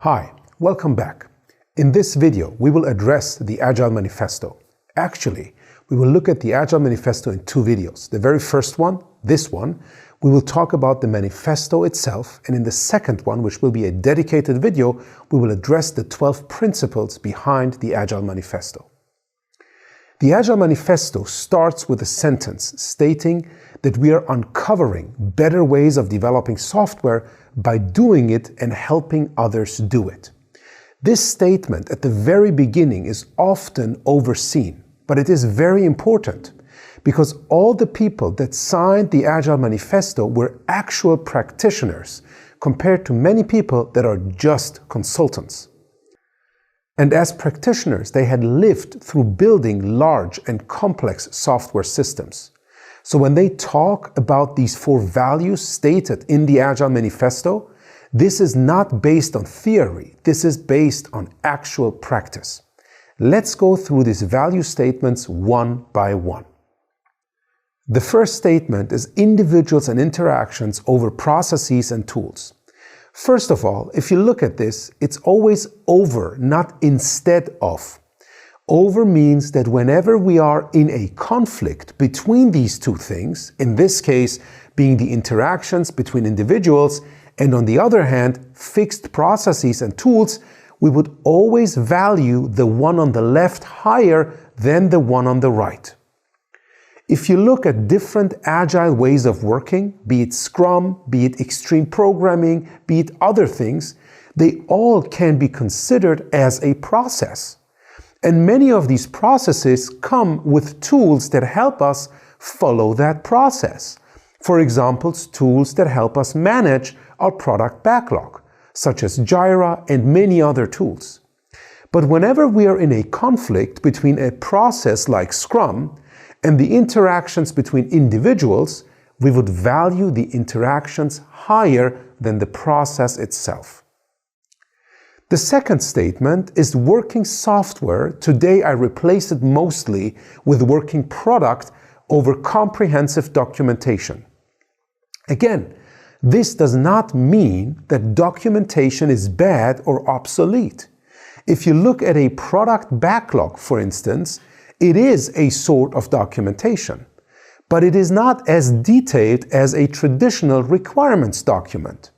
Hi, welcome back. In this video, we will address the Agile Manifesto. Actually, we will look at the Agile Manifesto in two videos. The very first one, this one, we will talk about the manifesto itself, and in the second one, which will be a dedicated video, we will address the 12 principles behind the Agile Manifesto. The Agile Manifesto starts with a sentence stating that we are uncovering better ways of developing software by doing it and helping others do it. This statement at the very beginning is often overseen, but it is very important because all the people that signed the Agile Manifesto were actual practitioners compared to many people that are just consultants. And as practitioners, they had lived through building large and complex software systems. So when they talk about these 4 values stated in the Agile Manifesto, this is not based on theory, this is based on actual practice. Let's go through these value statements one by one. The first statement is individuals and interactions over processes and tools. First of all, if you look at this, it's always over, not instead of. Over means that whenever we are in a conflict between these two things, in this case being the interactions between individuals, and on the other hand, fixed processes and tools, we would always value the one on the left higher than the one on the right. If you look at different agile ways of working, be it Scrum, be it extreme programming, be it other things, they all can be considered as a process. And many of these processes come with tools that help us follow that process. For example, tools that help us manage our product backlog, such as Jira and many other tools. But whenever we are in a conflict between a process like Scrum and the interactions between individuals, we would value the interactions higher than the process itself. The second statement is working software. Today I replace it mostly with working product over comprehensive documentation. Again, this does not mean that documentation is bad or obsolete. If you look at a product backlog, for instance, it is a sort of documentation, but it is not as detailed as a traditional requirements document.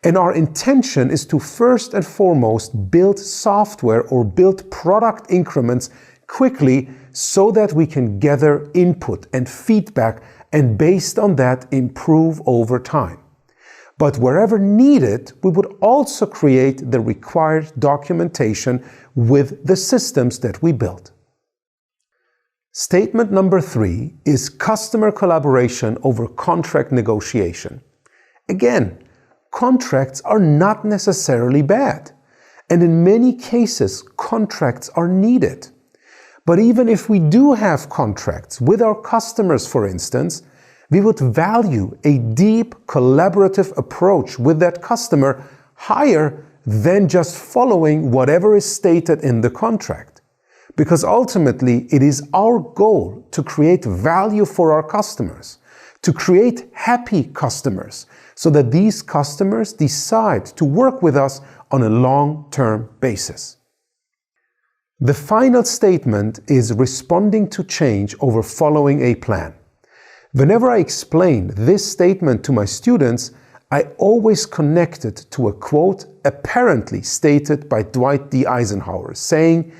And our intention is to first and foremost build software or build product increments quickly so that we can gather input and feedback and based on that improve over time. But wherever needed, we would also create the required documentation with the systems that we built. Statement number 3 is customer collaboration over contract negotiation. Again, contracts are not necessarily bad, and in many cases, contracts are needed. But even if we do have contracts with our customers, for instance, we would value a deep collaborative approach with that customer higher than just following whatever is stated in the contract. Because ultimately, it is our goal to create value for our customers, to create happy customers, so that these customers decide to work with us on a long-term basis. The final statement is responding to change over following a plan. Whenever I explain this statement to my students, I always connect it to a quote apparently stated by Dwight D. Eisenhower, saying,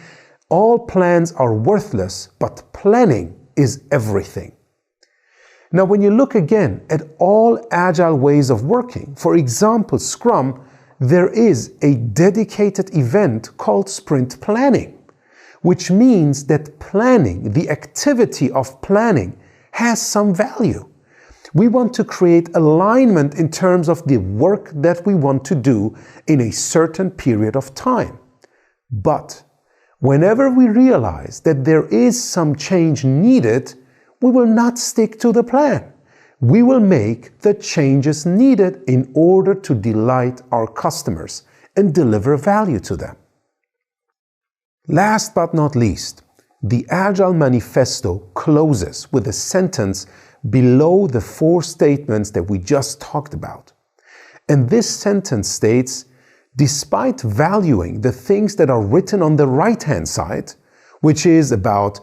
"All plans are worthless, but planning is everything." Now, when you look again at all agile ways of working, for example, Scrum, there is a dedicated event called sprint planning, which means that planning, the activity of planning, has some value. We want to create alignment in terms of the work that we want to do in a certain period of time. But whenever we realize that there is some change needed, we will not stick to the plan. We will make the changes needed in order to delight our customers and deliver value to them. Last but not least, the Agile Manifesto closes with a sentence below the 4 statements that we just talked about. And this sentence states, Despite valuing the things that are written on the right-hand side, which is about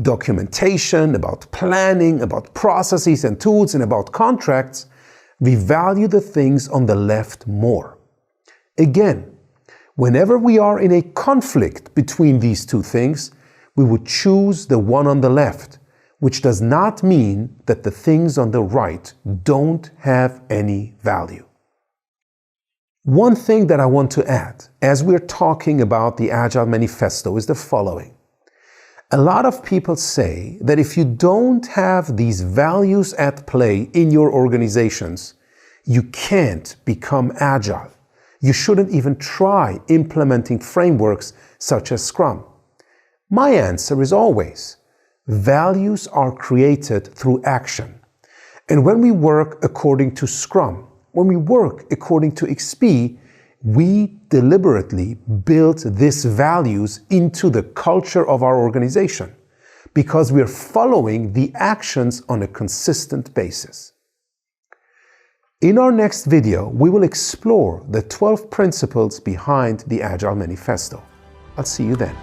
documentation, about planning, about processes and tools, and about contracts, we value the things on the left more. Again, whenever we are in a conflict between these two things, we would choose the one on the left, which does not mean that the things on the right don't have any value. One thing that I want to add as we're talking about the Agile Manifesto is the following. A lot of people say that if you don't have these values at play in your organizations, you can't become agile. You shouldn't even try implementing frameworks such as Scrum. My answer is always, values are created through action. And when we work according to Scrum, when we work according to XP, we deliberately build these values into the culture of our organization because we're following the actions on a consistent basis. In our next video, we will explore the 12 principles behind the Agile Manifesto. I'll see you then.